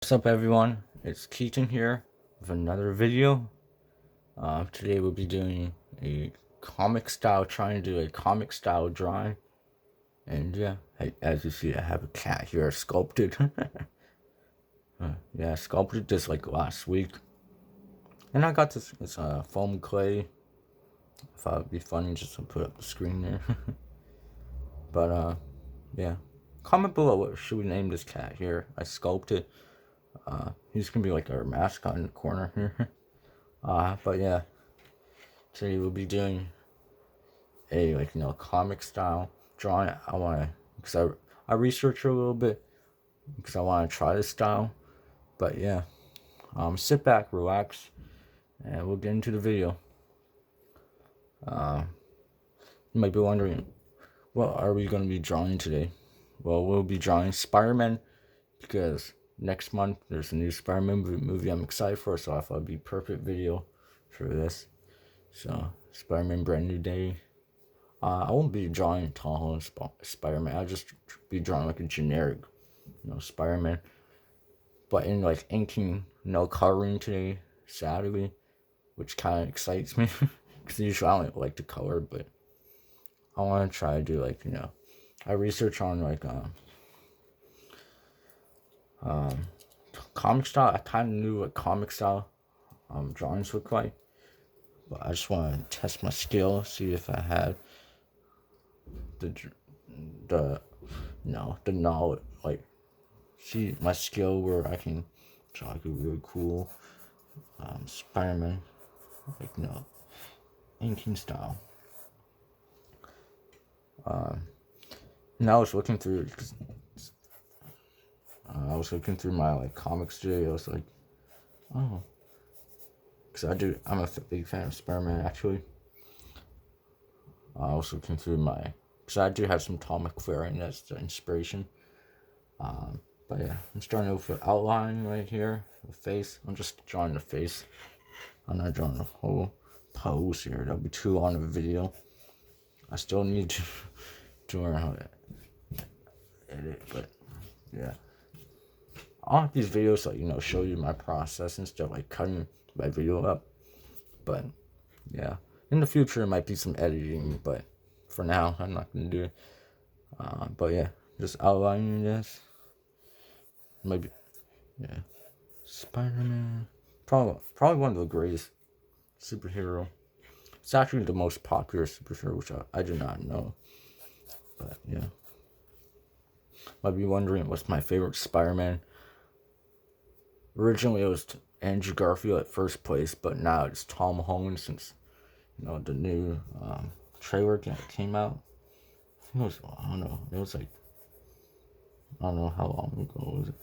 What's up, everyone? It's Keaton here with another video. Today we'll be doing a trying to do a comic style drawing. And yeah, as you see, I have a cat here sculpted. Yeah, I sculpted this like last week. And I got this, it's foam clay. I thought it'd be funny just to put up the screen there. But yeah. Comment below what should we name this cat here. I sculpted. He's gonna be like our mascot in the corner here. But yeah, today we'll be doing a comic style drawing. I want to because I researched a little bit because I want to try this style. But yeah, sit back, relax, and we'll get into the video. You might be wondering, what are we going to be drawing today? Well, we'll be drawing Spider-Man because next month there's a new Spider-Man movie I'm excited for, so I thought it'd be perfect video for this. So Spider-Man Brand New Day. I won't be drawing Tom Holland Spider-Man. I'll just be drawing like a generic, Spider-Man. But in like inking, no coloring today, sadly, which kind of excites me. Because usually I don't like to color, but I want to try to do I research on comic style. I kind of knew what comic style drawings look like. But I just want to test my skill, see if I had the knowledge, like see my skill where I can draw like a really cool Spider-Man, inking style. And I was looking through my like comics today. I was like, oh, because I'm a big fan of Spider-Man actually. I was looking through because I do have some Tom McFarlane as the inspiration. But yeah, I'm starting off with outline right here, the face. I'm just drawing the face. I'm not drawing the whole pose here. That'll be too long of a video. I still need to learn how to edit, but yeah. I want these videos like, show you my process instead of like cutting my video up. But yeah, in the future it might be some editing, but for now I'm not gonna do it. But yeah, just outlining this. Maybe, yeah. Spider-Man, probably one of the greatest superhero. It's actually the most popular superhero, which I do not know. But yeah, might be wondering what's my favorite Spider-Man. Originally it was Andrew Garfield at first place, but now it's Tom Holland since the new trailer that came out. I think it was, I don't know. It was like, I don't know how long ago was it,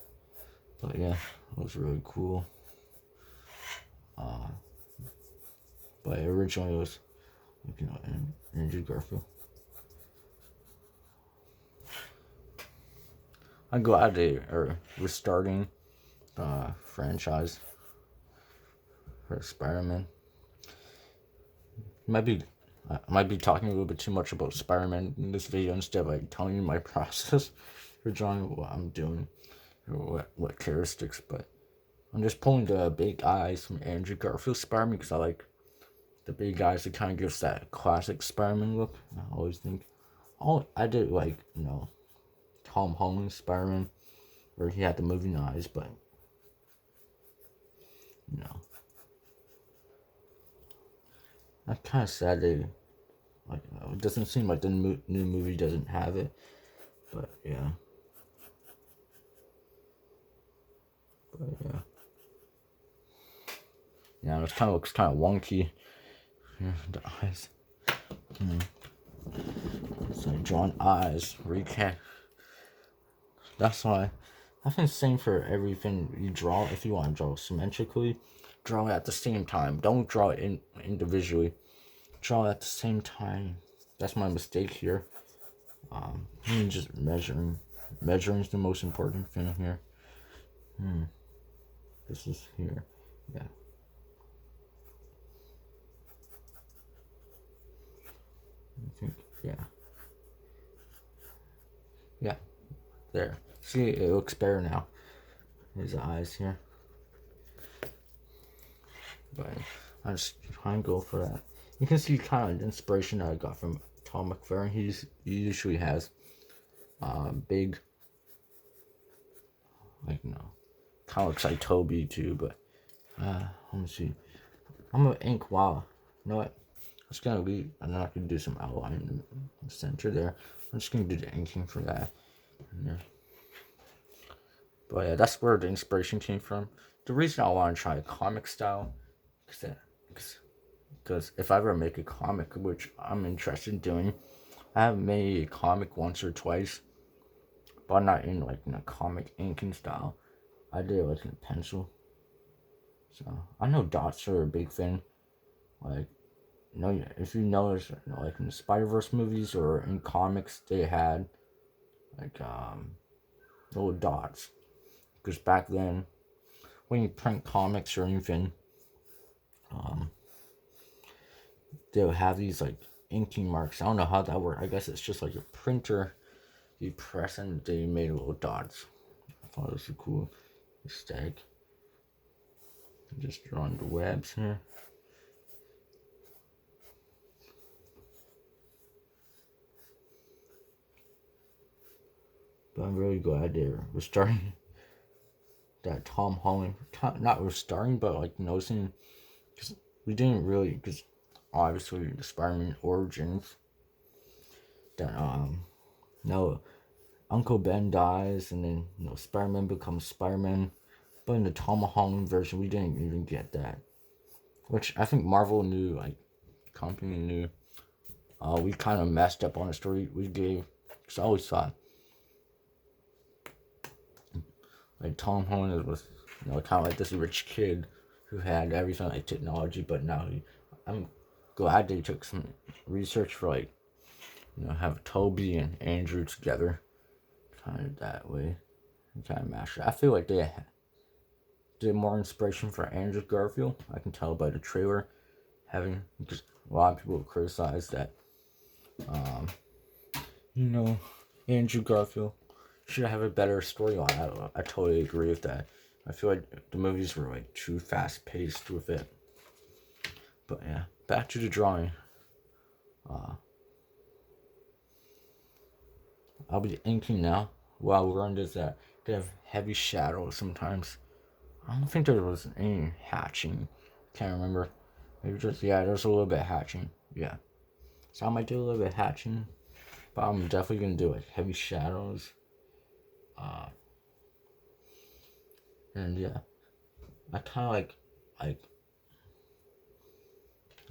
but yeah, it was really cool. But originally it was Andrew Garfield. I'm glad they are restarting the franchise for Spider-Man. I might be talking a little bit too much about Spider-Man in this video instead of like telling you my process for drawing, what I'm doing, or what characteristics. But I'm just pulling the big eyes from Andrew Garfield Spider-Man because I like the big eyes. It kind of gives that classic Spider-Man look. I always think, I did like Tom Holland Spider-Man where he had the moving eyes, but I'm kind of sad they it doesn't seem like the new movie doesn't have it, but yeah. Yeah, it kind of looks kind of wonky. Yeah, the eyes. So drawn eyes, recap. That's why I think the same for everything you draw. If you want to draw symmetrically, draw it at the same time. Don't draw it individually. Draw it at the same time. That's my mistake here. Just measuring. Measuring is the most important thing here. This is here. Yeah. I think, yeah. Yeah. There. See, it looks better now. his eyes here. But I just try and go for that. You can see kind of inspiration that I got from Tom McFerrin. He usually has big, like, you know, kind of looks like Toby too, but let me see. I'm gonna ink. Wow, you know what? I'm just gonna leave. I'm not gonna do some outline in the center there. I'm just gonna do the inking for that. Yeah. But yeah, that's where the inspiration came from. The reason I want to try a comic style, because if I ever make a comic, which I'm interested in doing, I have made a comic once or twice, but not in like in a comic inking style. I did it like in a pencil. So I know dots are a big thing. Like, you know, if you notice, you know, like in the Spider-Verse movies or in comics, they had like little dots. Because back then, when you print comics or anything, they'll have these like inking marks. I don't know how that works. I guess it's just like a printer. You press and they made little dots. I thought it was a cool aesthetic. Just drawing the webs here. But I'm really glad they're restarting that Tom Holland. Not restarting, but like noticing, because we didn't really, because obviously the Spider-Man Origins, that no, Uncle Ben dies and then, you know, Spider-Man becomes Spider-Man. But in the Tom Holland version, we didn't even get that, which I think Marvel knew, like company knew. We kind of messed up on the story we gave, because I always thought like Tom Holland was, you know, kind of like this rich kid who had everything like technology, but now I'm glad they took some research for, like, you know, have Toby and Andrew together, kind of that way, kind of mash it. I feel like they did more inspiration for Andrew Garfield. I can tell by the trailer, having, because a lot of people criticize that, you know, Andrew Garfield should have a better storyline. I totally agree with that. I feel like the movies were like too fast paced with it. But yeah, back to the drawing. I'll be inking now. While we're on this, they have heavy shadows sometimes. I don't think there was any hatching. Can't remember. Maybe just, yeah, there's a little bit hatching. Yeah. So I might do a little bit hatching. But I'm definitely gonna do like heavy shadows. And yeah. I kinda like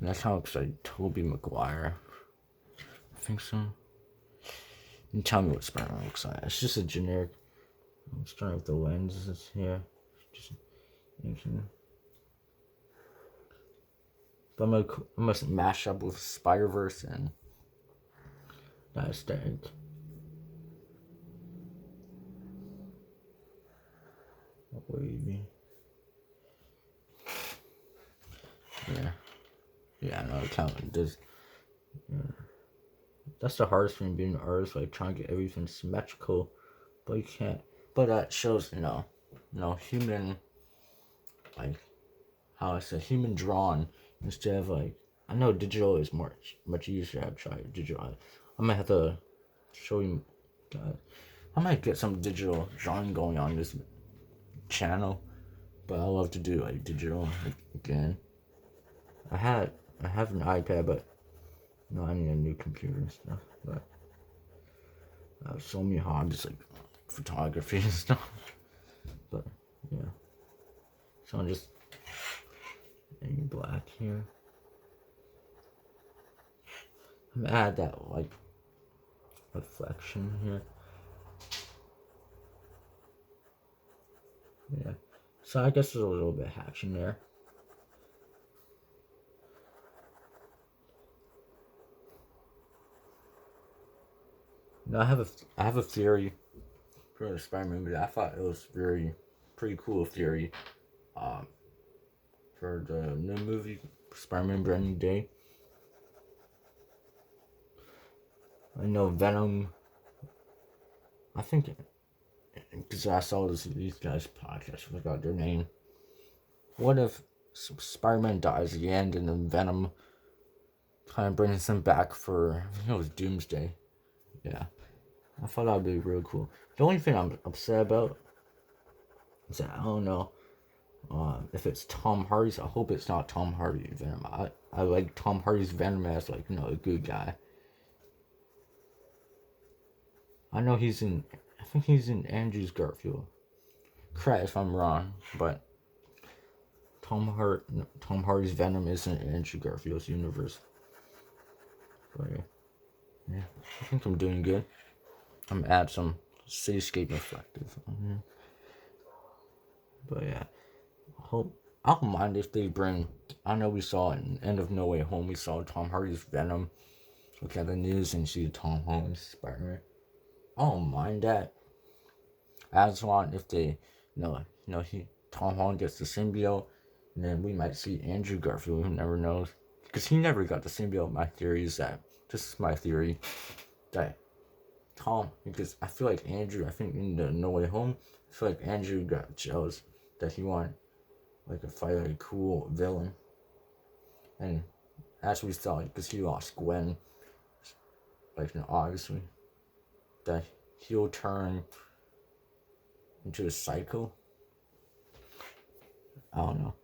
that's how it's like Tobey Maguire. I think so. You tell me what Spider-Man looks like. It's just a generic. I'm starting with the lenses here. Just making. But I must mash up with Spider-Verse and that aesthetic. Wavy. Yeah. Yeah, I know it kind of does. Yeah. That's the hardest thing being an artist, like trying to get everything symmetrical, but you can't. But that shows, you know, human, like, how it's a human drawn instead of like, I know digital is much easier. I've tried digital. I might have to show you. I might get some digital drawing going on this channel, but I love to do like digital again. I have an iPad, but no, I need a new computer and stuff. But I have so many hobbies like photography and stuff. But yeah, so I'm just adding black here. I'm gonna add that like reflection here. Yeah, so I guess there's a little bit of hatching there. Now I have a theory for the Spider-Man movie. I thought it was pretty cool theory. For the new movie Spider-Man Brand New Day. I know Venom. I think because I saw these guys' podcast, I forgot their name. What if Spider-Man dies at the end and then Venom kind of brings him back for, I think it was Doomsday. Yeah, I thought that would be real cool. The only thing I'm upset about is that I don't know if it's Tom Hardy's. I hope it's not Tom Hardy Venom. I like Tom Hardy's Venom as like, a good guy. I know he's in, I think he's in Andrew Garfield. Correct if I'm wrong, but Tom Hardy's Venom isn't Andrew Garfield's universe. But yeah, I think I'm doing good. I'm gonna add some cityscape reflective on here. But yeah, I don't mind if they bring. I know we saw in End of No Way Home, we saw Tom Hardy's Venom. Look at the news and see Tom Holland's Spider-Man. I don't mind that. I just want if they, Tom Holland gets the symbiote, and then we might see Andrew Garfield. Who never knows? Because he never got the symbiote. My theory is that, this is my theory, that because I feel like Andrew, I think in the No Way Home, I feel like Andrew got jealous that he wanted like a fight like a cool villain. And as we saw, because he lost Gwen, like obviously, that he'll turn into a psycho. I don't know.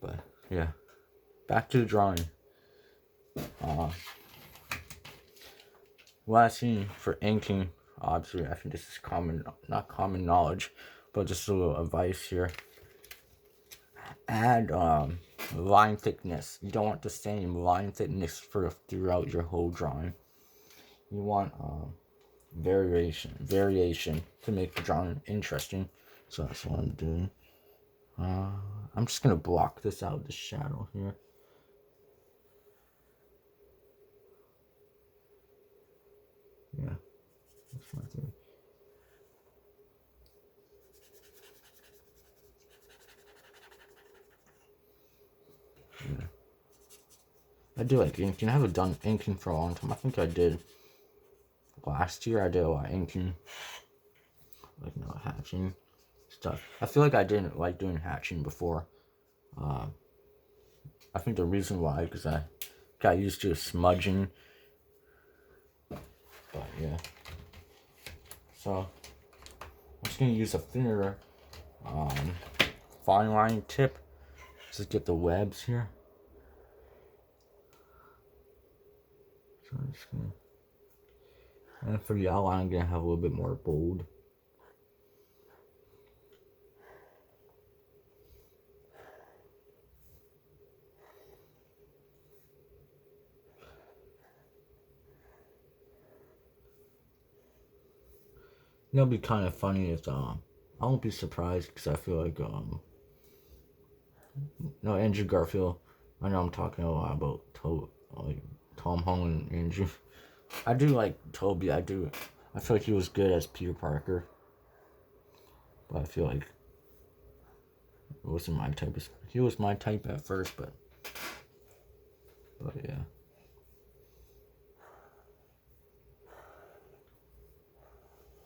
But yeah. Back to the drawing. Last thing for inking, obviously, I think this is not common knowledge, but just a little advice here. Add line thickness. You don't want the same line thickness throughout your whole drawing. You want variation to make the drawing interesting. So that's what I'm doing. I'm just gonna block this out, the shadow here. Yeah, that's my thing. Yeah. I do like inking. I haven't done inking for a long time. I think I did last year. I did a lot of inking, like hatching stuff. I feel like I didn't like doing hatching before. I think the reason why, because I got used to smudging. But yeah. So I'm just gonna use a thinner fine line tip to get the webs here. So I'm just gonna, and for the outline, I'm gonna have a little bit more bold. It'll be kind of funny if I won't be surprised because I feel like Andrew Garfield. I know I'm talking a lot about Tom Holland and Andrew. I do like Toby. I feel like he was good as Peter Parker, but I feel like it wasn't my type. He was my type at first, but yeah.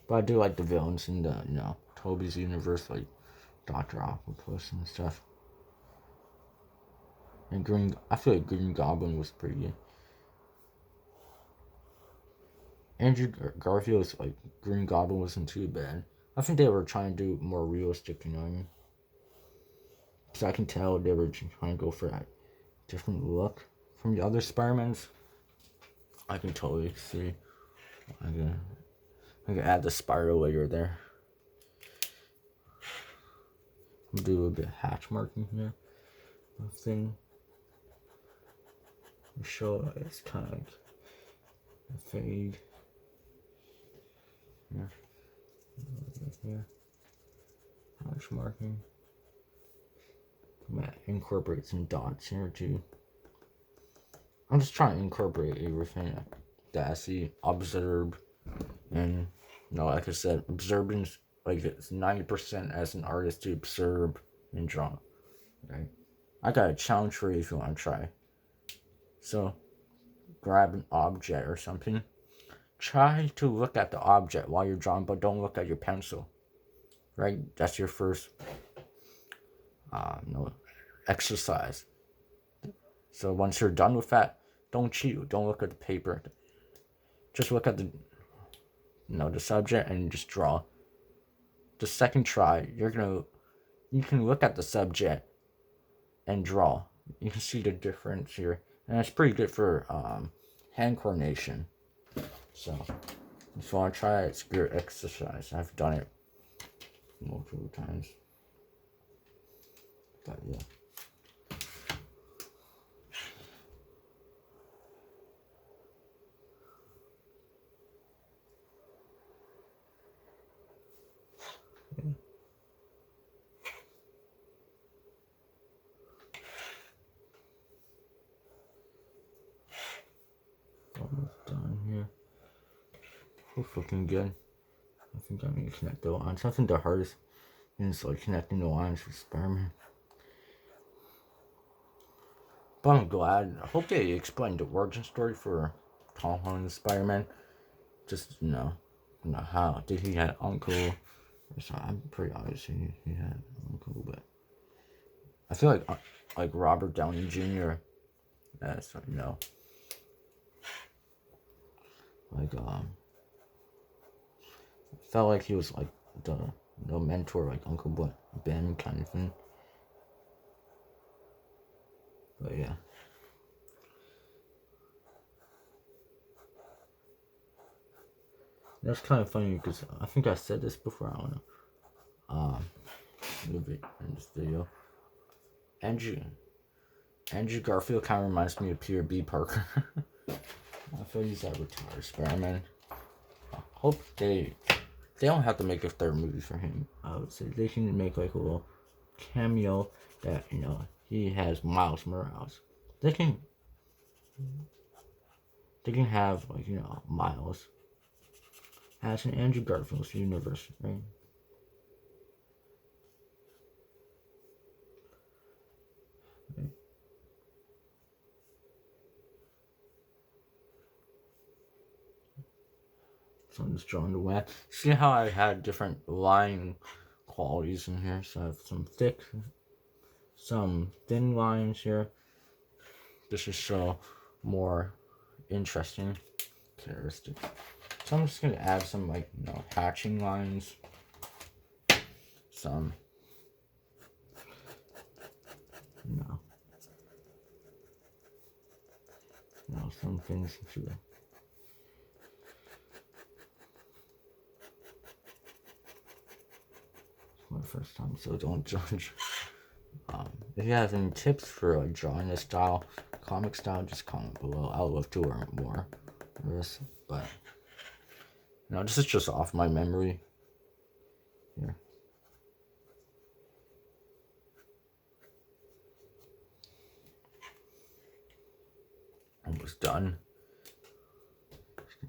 But I do like the villains in the Toby's universe, like Dr. Octopus and stuff. And I feel like Green Goblin was pretty good. Andrew Garfield's like Green Goblin wasn't too bad. I think they were trying to do more realistic, So I can tell they were trying to go for that different look from the other Spider-Mans. I can totally see. I can add the spiral layer there. I'm gonna do a little bit of hatch marking here. Thing. Show it's kind of like a fade. Yeah. Here. Hatch marking. I'm gonna incorporate some dots here too. I'm just trying to incorporate everything that I see, observe, and like I said, observance, like it's 90% as an artist to observe and draw. Right? I got a challenge for you if you want to try. So, grab an object or something. Try to look at the object while you're drawing, but don't look at your pencil. right? That's your first no exercise. So once you're done with that, don't cheat. Don't look at the paper. Just look at the the subject and just draw. The second try, you can look at the subject and draw. You can see the difference here, and it's pretty good for hand coordination. So if you want to try it, it's a good exercise. I've done it multiple times. But yeah. Almost done here. Looks looking good. I think I'm gonna connect the lines. I think the hardest is like connecting the lines with Spider-Man. But I'm glad. I hope they explained the origin story for Tom Holland's Spider-Man. Just how did he have uncle? So I'm pretty obvious he had an uncle, but I feel like Robert Downey Jr. That's like felt like he was like the mentor, like Uncle Ben kind of thing. But yeah. That's kind of funny because I think I said this before. I don't know. In this video, Andrew Garfield kind of reminds me of Peter B. Parker. I feel he's that retired Spider-Man. I hope they don't have to make a third movie for him. I would say they can make like a little cameo that he has Miles Morales. They can have like Miles as an Andrew Garfield's universe, right? So I'm just drawing the wet. See how I had different line qualities in here? So I have some thick, some thin lines here. This is so more interesting characteristics. So I'm just gonna add some like hatching lines. Some some things to the my first time, so don't judge. If you have any tips for like drawing this style, comic style, just comment below. I would love to learn more of this, but this is just off my memory here. Almost done.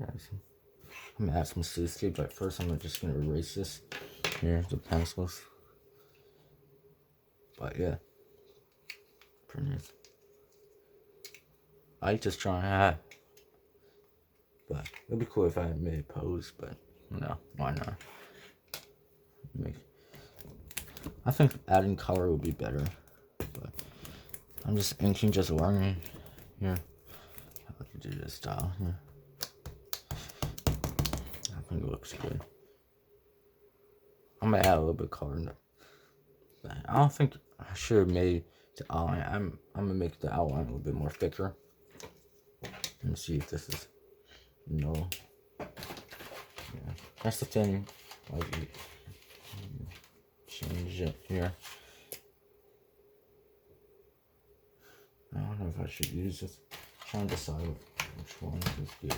I'm gonna add some cityscape, but first I'm just gonna erase this. Here, the pencils. But yeah, pretty nice. I like just drawing that, but it'd be cool if I made a pose. But no, why not? I think adding color would be better, but I'm just inking, just learning here how to do this style here. I think it looks good. I'm gonna add a little bit of color in it. But I don't think I should have made the outline. I'm gonna make the outline a little bit more thicker. Let me see if this is Yeah, that's the thing. Like change it here. I don't know if I should use this. I'm trying to decide which one is good.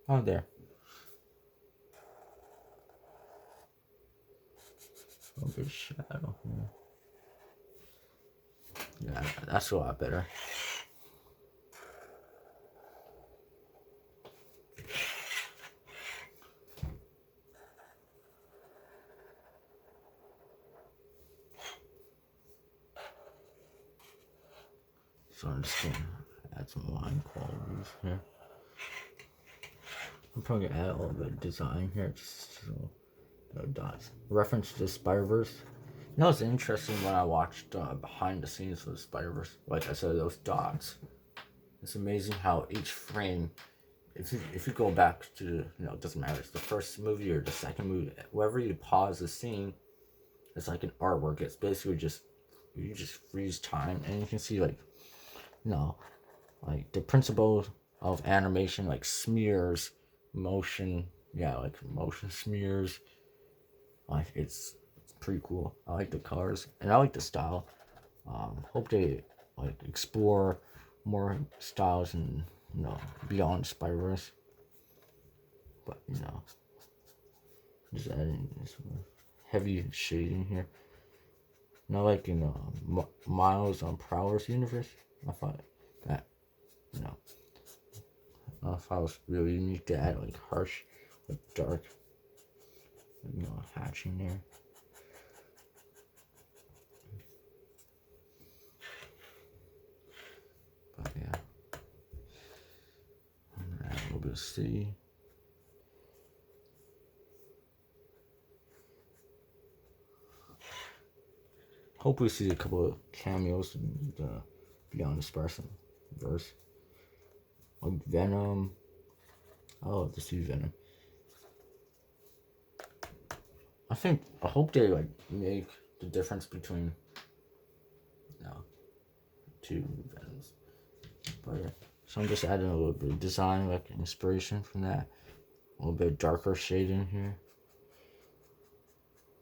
Oh, there. A good shadow. Yeah, that's a lot better. So I'm just gonna add some line qualities here. I'm probably gonna add a little bit of design here just so dots. Reference to the Spider-Verse. You know, it's interesting when I watched behind the scenes of the Spider-Verse. Like I said, those dots. It's amazing how each frame, if you go back to, it doesn't matter, it's the first movie or the second movie, wherever you pause the scene, it's like an artwork. It's basically just, you just freeze time and you can see like, like the principle of animation, like smears, motion, like motion smears. Like it's pretty cool. I like the colors and I like the style. Hope they like explore more styles and beyond Spider-Verse. But just adding this heavy shading here. Not like in Miles on Prowler's universe. I thought that I thought it was really unique to add like harsh, like dark, hatching there. But yeah, add a little bit of city. Hope we see a couple of cameos in the Beyond the Spider-Verse. Like Venom. I love to see Venom. I hope they like make the difference between two Venoms. But yeah. So I'm just adding a little bit of design, like inspiration from that. A little bit darker shading here.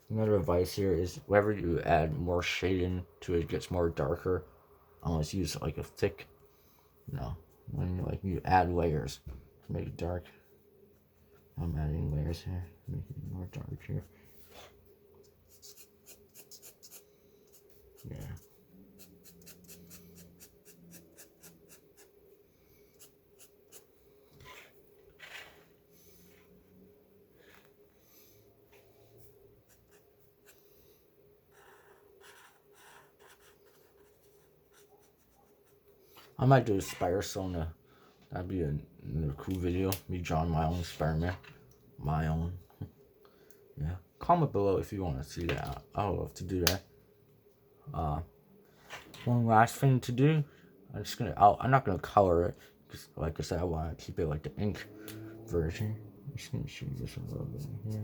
Another advice here is whenever you add more shading to it, it gets more darker. Unless you use like a thick, when you add layers to make it dark. I'm adding layers here, making it more dark here. Yeah. I might do a Spider-Sona. That'd be a cool video. Me drawing my own Spider-Man. My own. Yeah. Comment below if you want to see that. I would love to do that. One last thing to do. I'm not gonna color it because, like I said, I want to keep it like the ink version. I'm just gonna show you this a little bit here.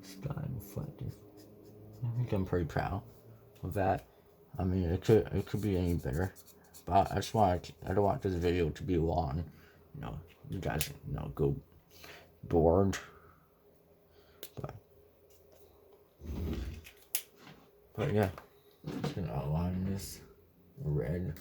Sky reflective. I think I'm pretty proud of that. I mean, it could be any better, but I don't want this video to be long. You guys go bored. But yeah, I'm just gonna outline this red.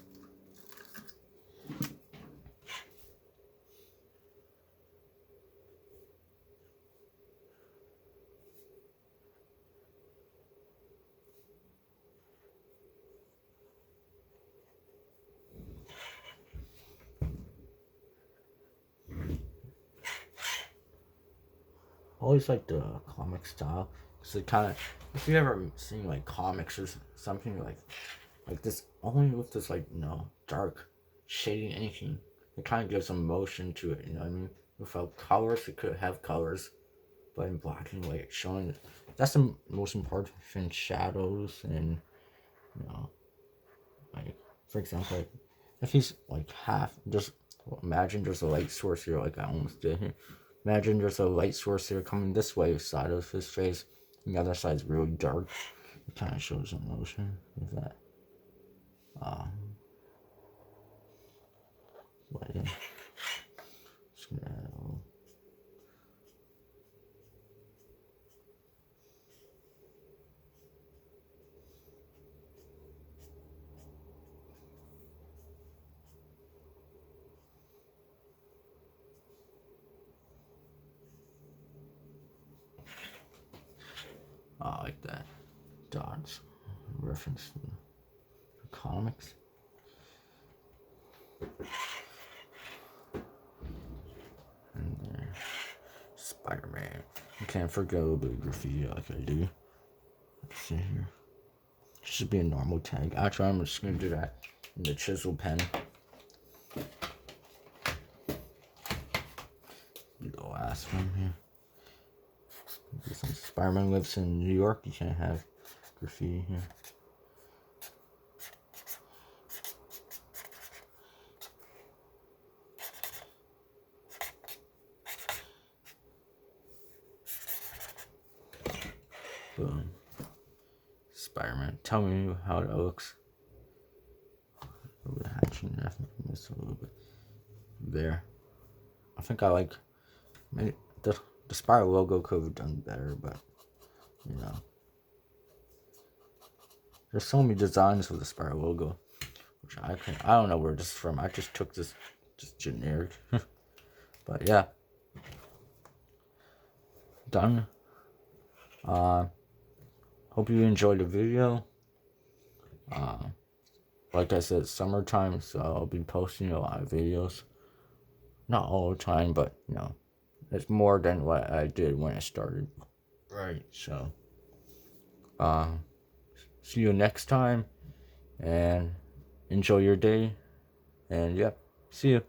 I always like the comic style because it kind of, if you ever seen like comics or something like this, only with this like dark shading anything, it kind of gives some motion to it. You know what I mean? Without colors, it could have colors, but in black and white, showing that's the most important thing. Shadows and like for example, like, if he's like half, just imagine there's a light source here, like I almost did here. Imagine there's a light source here coming this way, side of his face, and the other side's really dark. It kind of shows emotion with that. But yeah. Just gonna add a little. I like that. Dots. Reference to the comics. And there. Spider-Man. You can't forget a little bit of graffiti like I do. Let's see here. Should be a normal tag. Actually, I'm just gonna do that in the chisel pen. The last one here. Since Spider-Man lives in New York, you can't have graffiti here. Boom. Spider-Man. Tell me how it looks. A little bit hatching there. Miss a little bit there. I think I like maybe the Spider logo could have done better, but you know. There's so many designs for the Spider logo, which I don't know where this is from. I just took this just generic. But yeah. Done. Hope you enjoyed the video. Like I said, summertime, so I'll be posting a lot of videos. Not all the time, but you know, it's more than what I did when I started. Right, so see you next time, and enjoy your day, and yep, see you.